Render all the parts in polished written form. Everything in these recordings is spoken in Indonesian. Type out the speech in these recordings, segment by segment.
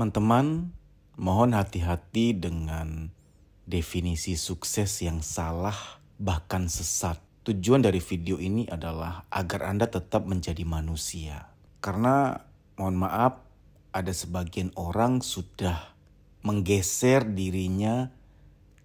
Teman-teman, mohon hati-hati dengan definisi sukses yang salah, bahkan sesat. Tujuan dari video ini adalah agar Anda tetap menjadi manusia. Karena, mohon maaf, ada sebagian orang sudah menggeser dirinya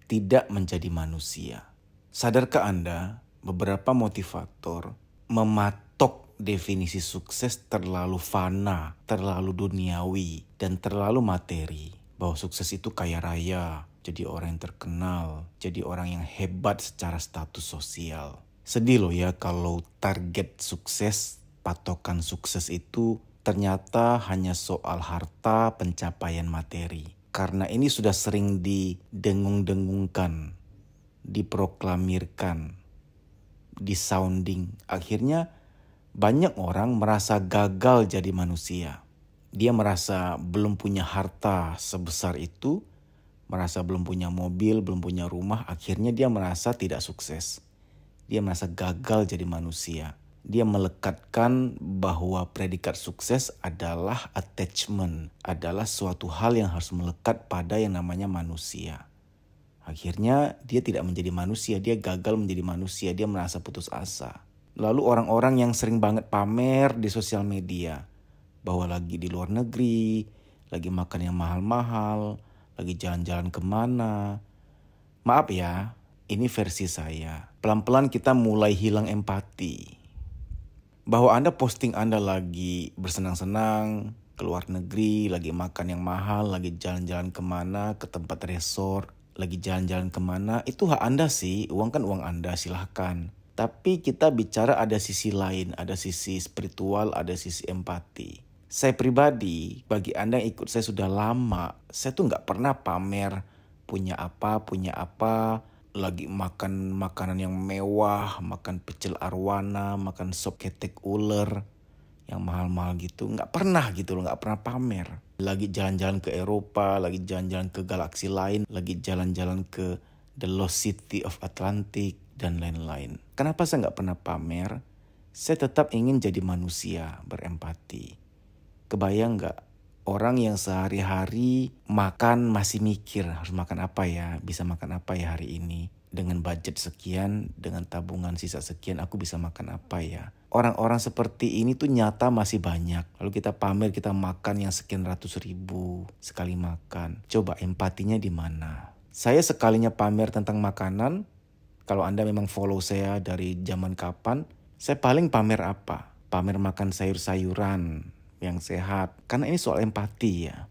tidak menjadi manusia. Sadarkah Anda, beberapa motivator mematok definisi sukses terlalu fana, terlalu duniawi, dan terlalu materi. Bahwa sukses itu kaya raya, jadi orang yang terkenal, jadi orang yang hebat secara status sosial. Sedih loh ya kalau target sukses, patokan sukses itu ternyata hanya soal harta, pencapaian materi. Karena ini sudah sering didengung-dengungkan, diproklamirkan, disounding. Akhirnya banyak orang merasa gagal jadi manusia. Dia merasa belum punya harta sebesar itu, merasa belum punya mobil, belum punya rumah. Akhirnya dia merasa tidak sukses. Dia merasa gagal jadi manusia. Dia melekatkan bahwa predikat sukses adalah attachment, adalah suatu hal yang harus melekat pada yang namanya manusia. Akhirnya dia tidak menjadi manusia, dia gagal menjadi manusia, dia merasa putus asa. Lalu orang-orang yang sering banget pamer di sosial media, bahwa lagi di luar negeri, lagi makan yang mahal-mahal, lagi jalan-jalan kemana. Maaf ya, ini versi saya. Pelan-pelan kita mulai hilang empati. Bahwa Anda posting Anda lagi bersenang-senang, ke luar negeri, lagi makan yang mahal, lagi jalan-jalan kemana, ke tempat resort, lagi jalan-jalan kemana, itu hak Anda sih, uang kan uang Anda, silahkan. Tapi kita bicara ada sisi lain, ada sisi spiritual, ada sisi empati. Saya pribadi, bagi Anda yang ikut saya sudah lama, saya tuh gak pernah pamer punya apa, lagi makan makanan yang mewah, makan pecel arwana, makan sop ketek ular yang mahal-mahal gitu. Gak pernah gitu loh, gak pernah pamer. Lagi jalan-jalan ke Eropa, lagi jalan-jalan ke galaksi lain, lagi jalan-jalan ke The Lost City of Atlantic, dan lain-lain. Kenapa saya gak pernah pamer? Saya tetap ingin jadi manusia, berempati. Kebayang gak? Orang yang sehari-hari makan masih mikir harus makan apa ya, bisa makan apa ya hari ini. Dengan budget sekian, dengan tabungan sisa sekian, aku bisa makan apa ya. Orang-orang seperti ini tuh nyata masih banyak. Lalu kita pamer, kita makan yang sekian ratus ribu sekali makan. Coba empatinya di mana? Saya sekalinya pamer tentang makanan, kalau Anda memang follow saya dari zaman kapan, saya paling pamer apa? Pamer makan sayur-sayuran yang sehat. Karena ini soal empati ya.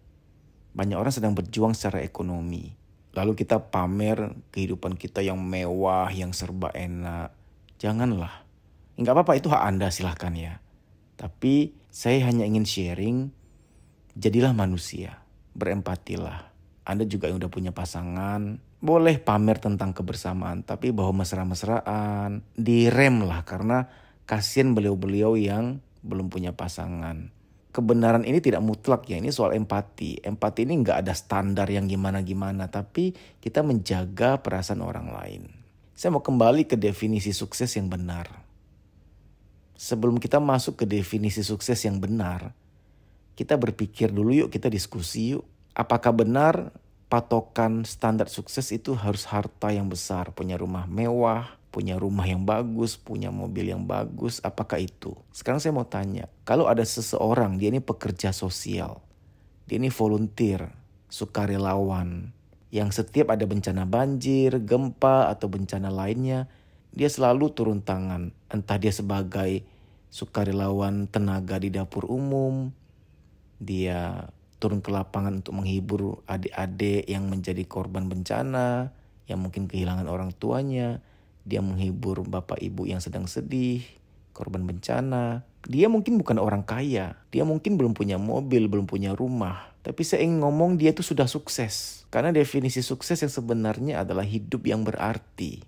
Banyak orang sedang berjuang secara ekonomi. Lalu kita pamer kehidupan kita yang mewah, yang serba enak. Janganlah. Enggak apa-apa, itu hak Anda, silahkan ya. Tapi saya hanya ingin sharing, jadilah manusia. Berempatilah. Anda juga yang udah punya pasangan, boleh pamer tentang kebersamaan, tapi bahwa mesra-mesraan, direm lah karena kasihan beliau-beliau yang belum punya pasangan. Kebenaran ini tidak mutlak ya, ini soal empati. Empati ini gak ada standar yang gimana-gimana, tapi kita menjaga perasaan orang lain. Saya mau kembali ke definisi sukses yang benar. Sebelum kita masuk ke definisi sukses yang benar, kita berpikir dulu yuk, kita diskusi yuk. Apakah benar patokan standar sukses itu harus harta yang besar, punya rumah mewah, punya rumah yang bagus, punya mobil yang bagus, apakah itu? Sekarang saya mau tanya, kalau ada seseorang, dia ini pekerja sosial, dia ini volunteer, sukarelawan, yang setiap ada bencana banjir, gempa, atau bencana lainnya, dia selalu turun tangan. Entah dia sebagai sukarelawan tenaga di dapur umum, dia turun ke lapangan untuk menghibur adik-adik yang menjadi korban bencana, yang mungkin kehilangan orang tuanya. Dia menghibur bapak ibu yang sedang sedih, korban bencana. Dia mungkin bukan orang kaya, dia mungkin belum punya mobil, belum punya rumah. Tapi saya ingin ngomong dia itu sudah sukses. Karena definisi sukses yang sebenarnya adalah hidup yang berarti.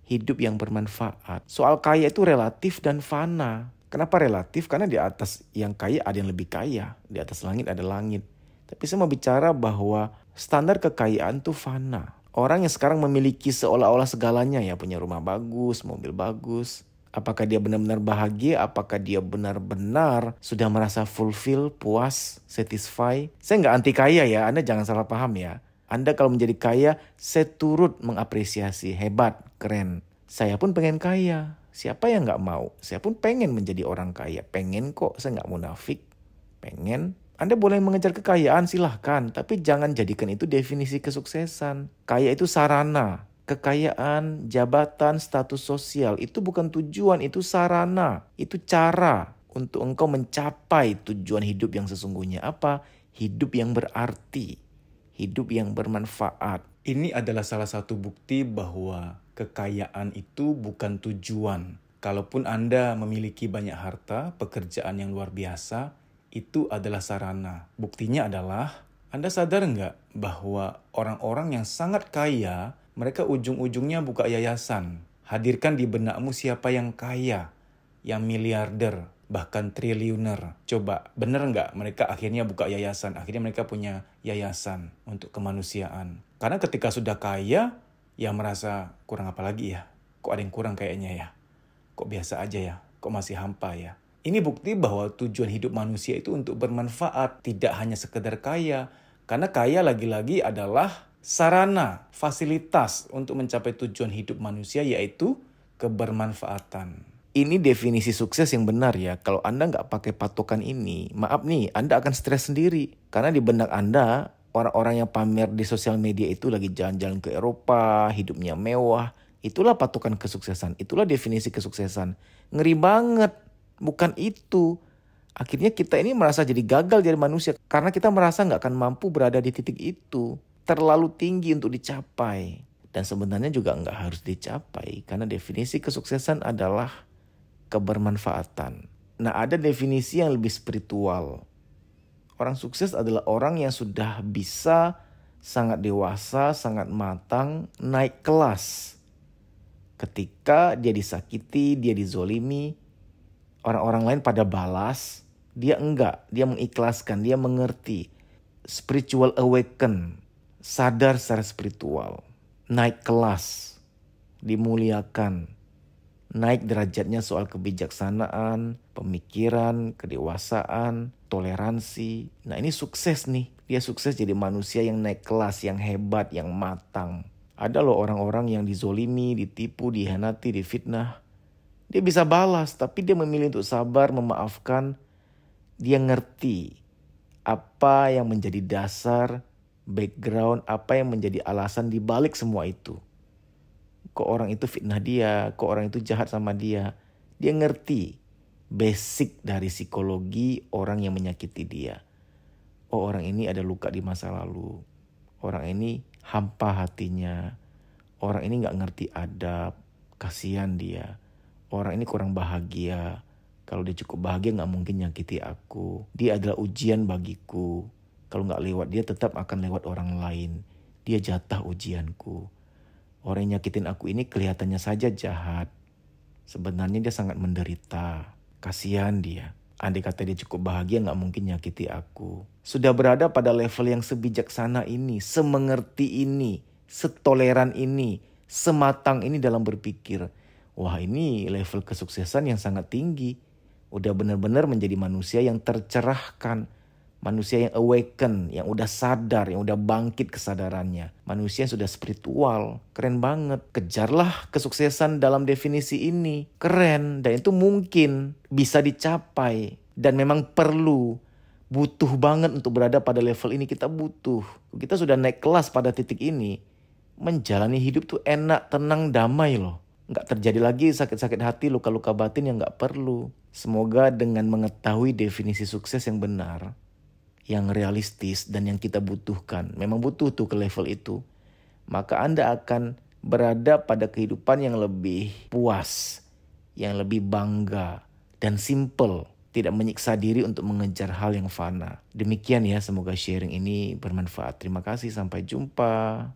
Hidup yang bermanfaat. Soal kaya itu relatif dan fana. Kenapa relatif? Karena di atas yang kaya ada yang lebih kaya. Di atas langit ada langit. Tapi saya mau bicara bahwa standar kekayaan itu fana. Orang yang sekarang memiliki seolah-olah segalanya ya. Punya rumah bagus, mobil bagus. Apakah dia benar-benar bahagia? Apakah dia benar-benar sudah merasa fulfill, puas, satisfy? Saya nggak anti kaya ya, Anda jangan salah paham ya. Anda kalau menjadi kaya, saya turut mengapresiasi, hebat, keren. Saya pun pengen kaya. Siapa yang nggak mau? Saya pun pengen menjadi orang kaya. Pengen kok, saya nggak munafik. Pengen. Anda boleh mengejar kekayaan, silahkan. Tapi jangan jadikan itu definisi kesuksesan. Kaya itu sarana. Kekayaan, jabatan, status sosial itu bukan tujuan, itu sarana, itu cara untuk engkau mencapai tujuan hidup yang sesungguhnya. Apa? Hidup yang berarti, hidup yang bermanfaat. Ini adalah salah satu bukti bahwa kekayaan itu bukan tujuan. Kalaupun Anda memiliki banyak harta, pekerjaan yang luar biasa, itu adalah sarana. Buktinya adalah, Anda sadar nggak bahwa orang-orang yang sangat kaya, mereka ujung-ujungnya buka yayasan. Hadirkan di benakmu siapa yang kaya, yang miliarder, bahkan triliuner. Coba, bener nggak mereka akhirnya buka yayasan? Akhirnya mereka punya yayasan untuk kemanusiaan. Karena ketika sudah kaya, ya merasa kurang apa lagi ya? Kok ada yang kurang kayaknya ya? Kok biasa aja ya? Kok masih hampa ya? Ini bukti bahwa tujuan hidup manusia itu untuk bermanfaat, tidak hanya sekedar kaya. Karena kaya lagi-lagi adalah sarana, fasilitas untuk mencapai tujuan hidup manusia, yaitu kebermanfaatan. Ini definisi sukses yang benar ya. Kalau Anda nggak pakai patokan ini, maaf nih, Anda akan stres sendiri. Karena di benak Anda, orang-orang yang pamer di sosial media itu lagi jalan-jalan ke Eropa, hidupnya mewah. Itulah patokan kesuksesan, itulah definisi kesuksesan. Ngeri banget, bukan itu. Akhirnya kita ini merasa jadi gagal jadi manusia karena kita merasa nggak akan mampu berada di titik itu. Terlalu tinggi untuk dicapai. Dan sebenarnya juga nggak harus dicapai. Karena definisi kesuksesan adalah kebermanfaatan. Nah, ada definisi yang lebih spiritual. Orang sukses adalah orang yang sudah bisa sangat dewasa, sangat matang, naik kelas. Ketika dia disakiti, dia dizolimi, orang-orang lain pada balas, dia enggak, dia mengikhlaskan, dia mengerti. Spiritual awaken. Sadar secara spiritual, naik kelas, dimuliakan, naik derajatnya soal kebijaksanaan, pemikiran, kedewasaan, toleransi. Nah, ini sukses nih. Dia sukses jadi manusia yang naik kelas, yang hebat, yang matang. Ada loh orang-orang yang dizolimi, ditipu, dihianati, difitnah. Dia bisa balas, tapi dia memilih untuk sabar, memaafkan. Dia ngerti apa yang menjadi dasar, background, apa yang menjadi alasan di balik semua itu. Kok orang itu fitnah dia, kok orang itu jahat sama dia. Dia ngerti basic dari psikologi orang yang menyakiti dia. Oh, orang ini ada luka di masa lalu. Orang ini hampa hatinya. Orang ini gak ngerti adab. Kasihan dia. Orang ini kurang bahagia. Kalau dia cukup bahagia gak mungkin nyakiti aku. Dia adalah ujian bagiku. Kalau gak lewat dia tetap akan lewat orang lain. Dia jatah ujianku. Orang yang nyakitin aku ini kelihatannya saja jahat. Sebenarnya dia sangat menderita. Kasihan dia. Andai kata dia cukup bahagia gak mungkin nyakiti aku. Sudah berada pada level yang sebijaksana ini. Semengerti ini. Setoleran ini. Sematang ini dalam berpikir. Wah, ini level kesuksesan yang sangat tinggi. Udah benar-benar menjadi manusia yang tercerahkan. Manusia yang awaken, yang udah sadar, yang udah bangkit kesadarannya. Manusia yang sudah spiritual. Keren banget. Kejarlah kesuksesan dalam definisi ini. Keren. Dan itu mungkin bisa dicapai. Dan memang perlu. Butuh banget untuk berada pada level ini. Kita butuh. Kita sudah naik kelas pada titik ini. Menjalani hidup tuh enak, tenang, damai loh. Nggak terjadi lagi sakit-sakit hati, luka-luka batin yang nggak perlu. Semoga dengan mengetahui definisi sukses yang benar, yang realistis dan yang kita butuhkan, memang butuh tuh ke level itu, maka Anda akan berada pada kehidupan yang lebih puas, yang lebih bangga dan simple, tidak menyiksa diri untuk mengejar hal yang fana. Demikian ya, semoga sharing ini bermanfaat. Terima kasih, sampai jumpa.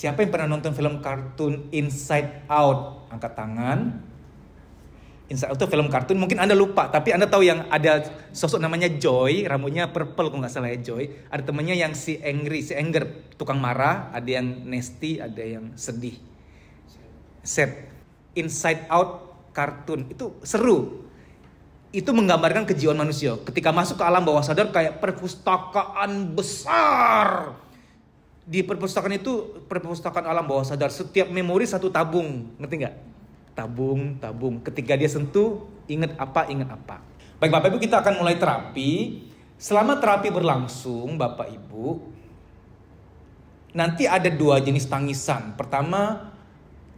Siapa yang pernah nonton film kartun Inside Out? Angkat tangan. Inside Out itu film kartun, mungkin Anda lupa, tapi Anda tahu yang ada sosok namanya Joy, rambutnya purple kalau nggak salah ya Joy. Ada temannya yang si Anger, tukang marah, ada yang nasty, ada yang sedih. Sad. Inside Out kartun, itu seru. Itu menggambarkan kejiwaan manusia. Ketika masuk ke alam bawah sadar kayak perpustakaan besar. Di perpustakaan itu, perpustakaan alam bawah sadar, setiap memori satu tabung, ngerti nggak? Tabung. Ketika dia sentuh, ingat apa. Baik Bapak Ibu, kita akan mulai terapi. Selama terapi berlangsung, Bapak Ibu, nanti ada 2 jenis tangisan. Pertama,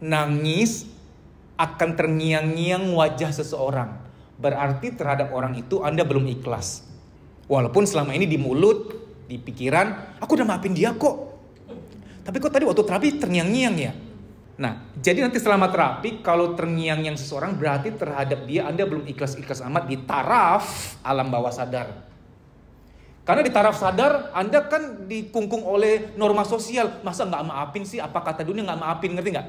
nangis akan terngiang-ngiang wajah seseorang. Berarti terhadap orang itu Anda belum ikhlas. Walaupun selama ini di mulut, di pikiran, aku udah maafin dia kok. Tapi kok tadi waktu terapi terngiang-ngiang ya? Nah, jadi nanti selama terapi kalau terngiang-ngiang seseorang berarti terhadap dia Anda belum ikhlas-ikhlas amat di taraf alam bawah sadar. Karena di taraf sadar Anda kan dikungkung oleh norma sosial. Masa nggak maafin sih? Apa kata dunia nggak maafin, ngerti nggak?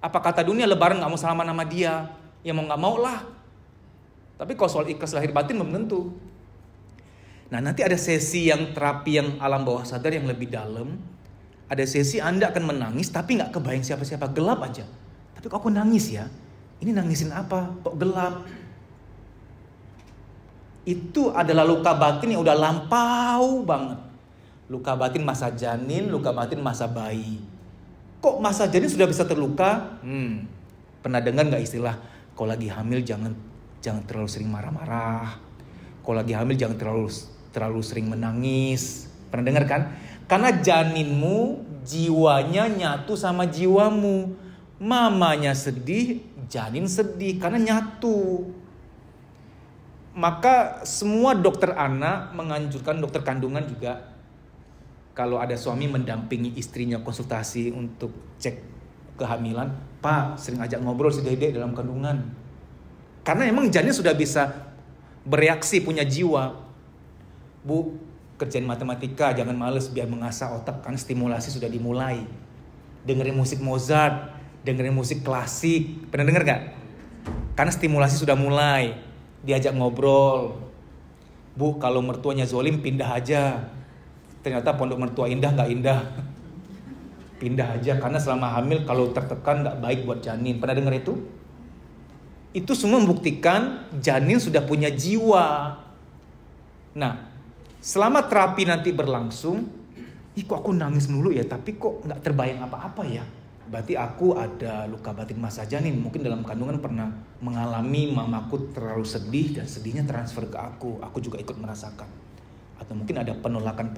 Apa kata dunia lebaran nggak mau salaman sama dia? Ya mau nggak mau lah. Tapi kalau soal ikhlas lahir batin belum tentu. Nah, nanti ada sesi yang terapi yang alam bawah sadar yang lebih dalam. Ada sesi Anda akan menangis tapi gak kebayang siapa-siapa, gelap aja. Tapi kok aku nangis ya? Ini nangisin apa? Kok gelap? Itu adalah luka batin yang udah lampau banget. Luka batin masa janin, luka batin masa bayi. Kok masa janin sudah bisa terluka? Pernah dengar gak istilah, kalau lagi hamil jangan terlalu sering marah-marah. Kalau lagi hamil jangan terlalu sering menangis. Pernah dengar kan? Karena janinmu, jiwanya nyatu sama jiwamu. Mamanya sedih, janin sedih karena nyatu. Maka semua dokter anak menganjurkan, dokter kandungan juga, kalau ada suami mendampingi istrinya konsultasi untuk cek kehamilan, Pak, sering ajak ngobrol si dedek dalam kandungan. Karena emang janin sudah bisa bereaksi, punya jiwa. Bu, kerjain matematika, jangan males biar mengasah otak, kan stimulasi sudah dimulai. Dengerin musik Mozart, dengerin musik klasik, pernah denger gak? Karena stimulasi sudah mulai, diajak ngobrol. Bu, kalau mertuanya zolim pindah aja. Ternyata pondok mertua indah gak indah. Pindah aja, karena selama hamil kalau tertekan gak baik buat janin. Pernah denger itu? Itu semua membuktikan janin sudah punya jiwa. Nah, selama terapi nanti berlangsung, kok aku nangis mulu ya, tapi kok nggak terbayang apa-apa ya? Berarti aku ada luka batin masa janin. Mungkin dalam kandungan pernah mengalami mamaku terlalu sedih dan sedihnya transfer ke aku. Aku juga ikut merasakan. Atau mungkin ada penolakan.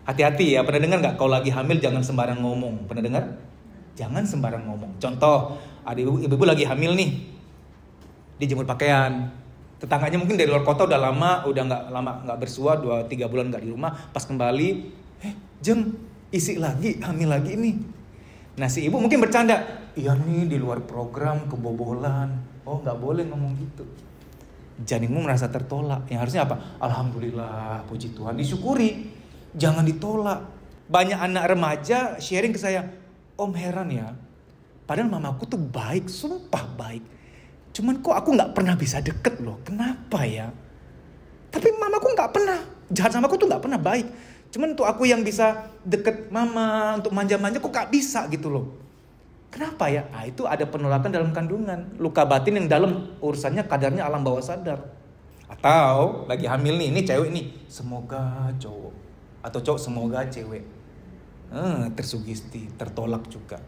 Hati-hati ya, pernah dengar nggak? Kalau lagi hamil jangan sembarang ngomong. Pernah dengar? Jangan sembarang ngomong. Contoh, ada ibu-ibu lagi hamil nih, dijemur pakaian. Tetangganya mungkin dari luar kota udah nggak bersua, 2-3 bulan nggak di rumah. Pas kembali, Jeng, isi lagi, hamil lagi nih. Nah si ibu mungkin bercanda, iya nih di luar program kebobolan. Oh nggak boleh ngomong gitu. Janinmu merasa tertolak. Yang harusnya apa? Alhamdulillah, puji Tuhan, disyukuri. Jangan ditolak. Banyak anak remaja sharing ke saya, Om heran ya, padahal mamaku tuh baik, sumpah baik. Cuman kok aku gak pernah bisa deket loh. Kenapa ya? Tapi mamaku gak pernah jahat sama aku, tuh gak pernah baik. Cuman untuk aku yang bisa deket mama, untuk manja-manja kok gak bisa gitu loh. Kenapa ya? Nah, itu ada penolakan dalam kandungan. Luka batin yang dalam, urusannya kadarnya alam bawah sadar. Atau lagi hamil nih, ini cewek nih, semoga cowok. Atau cowok semoga cewek. Tersugesti, tertolak juga.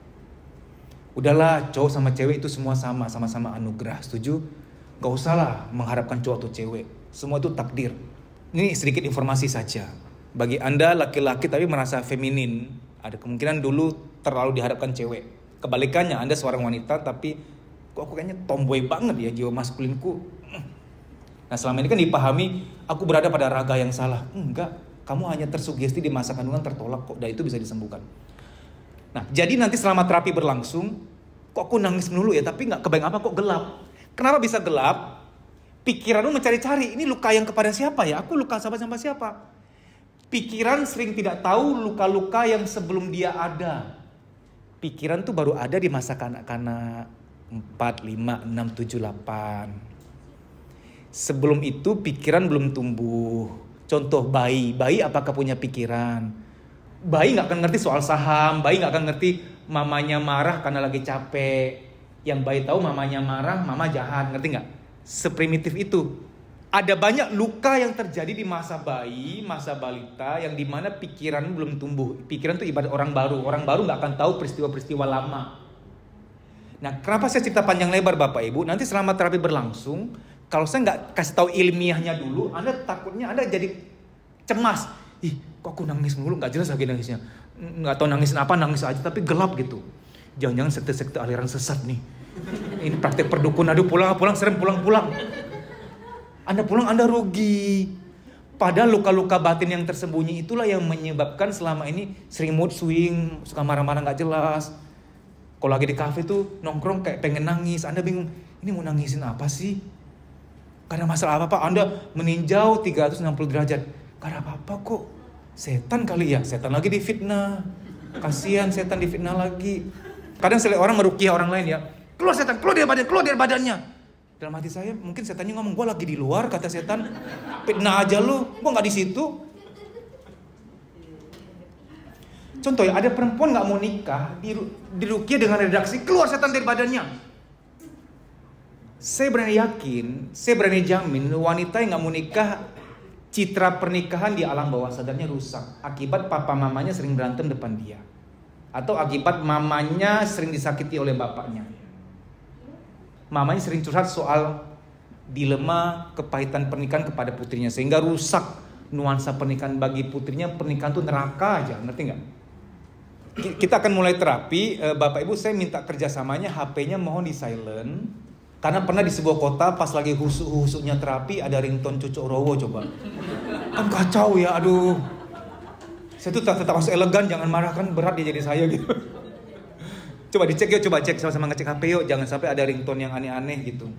Udahlah, cowok sama cewek itu semua sama-sama anugerah, setuju? Gak usah lah mengharapkan cowok atau cewek, semua itu takdir. Ini sedikit informasi saja. Bagi Anda laki-laki tapi merasa feminin, ada kemungkinan dulu terlalu diharapkan cewek. Kebalikannya, Anda seorang wanita tapi kok aku kayaknya tomboy banget ya jiwa maskulinku. Nah selama ini kan dipahami, aku berada pada raga yang salah. Enggak, kamu hanya tersugesti di masa kandungan tertolak kok, dan itu bisa disembuhkan. Nah, jadi nanti selama terapi berlangsung, kok aku nangis melulu ya, tapi gak kebayang apa kok gelap. Kenapa bisa gelap? Pikiranmu mencari-cari, ini luka yang kepada siapa ya? Aku luka sama siapa? Pikiran sering tidak tahu luka-luka yang sebelum dia ada. Pikiran tuh baru ada di masa kanak-kanak 4, 5, 6, 7, 8. Sebelum itu pikiran belum tumbuh. Contoh bayi apakah punya pikiran? Bayi nggak akan ngerti soal saham, bayi nggak akan ngerti mamanya marah karena lagi capek. Yang bayi tahu mamanya marah, mama jahat, ngerti nggak? Seprimitif itu. Ada banyak luka yang terjadi di masa bayi, masa balita, yang dimana pikiran belum tumbuh. Pikiran itu ibarat orang baru. Orang baru nggak akan tahu peristiwa-peristiwa lama. Nah, kenapa saya cerita panjang lebar Bapak Ibu? Nanti selama terapi berlangsung, kalau saya nggak kasih tahu ilmiahnya dulu, Anda takutnya Anda jadi cemas. Ih, kok aku nangis mulu? Nggak jelas lagi nangisnya. Nggak tahu nangisin apa, nangis aja tapi gelap gitu. Jangan-jangan sekte-sekte aliran sesat nih. Ini praktek perdukun. Aduh, pulang serem, pulang. Anda pulang Anda rugi. Padahal luka-luka batin yang tersembunyi itulah yang menyebabkan selama ini sering mood swing, suka marah-marah nggak jelas. Kalau lagi di kafe tuh nongkrong kayak pengen nangis, Anda bingung, ini mau nangisin apa sih? Karena masalah apa-apa, Anda meninjau 360 derajat. Karena apa-apa kok, setan kali ya, setan lagi difitnah. Kasihan setan difitnah lagi. Kadang orang meruqyah orang lain ya, keluar setan, keluar dari badannya. Dalam hati saya, mungkin setannya ngomong, gua lagi di luar, kata setan. Fitnah aja lu, gua nggak di situ. Contoh ya, ada perempuan nggak mau nikah, diruqyah dengan redaksi, keluar setan dari badannya. Saya berani yakin, saya berani jamin, wanita yang nggak mau nikah, citra pernikahan di alam bawah sadarnya rusak. Akibat papa mamanya sering berantem depan dia. Atau akibat mamanya sering disakiti oleh bapaknya. Mamanya sering curhat soal dilema kepahitan pernikahan kepada putrinya. Sehingga rusak nuansa pernikahan bagi putrinya. Pernikahan itu neraka aja, ngerti nggak? Kita akan mulai terapi. Bapak Ibu, saya minta kerjasamanya, HP-nya mohon di silent. Karena pernah di sebuah kota pas lagi husuk-husuknya terapi ada ringtone Cucuk Rowo coba. Kan kacau ya, aduh. Saya tuh tetap harus elegan, jangan marah, kan berat dia jadi saya gitu. Coba dicek yuk, coba cek sama-sama ngecek HP yuk, jangan sampai ada ringtone yang aneh-aneh gitu.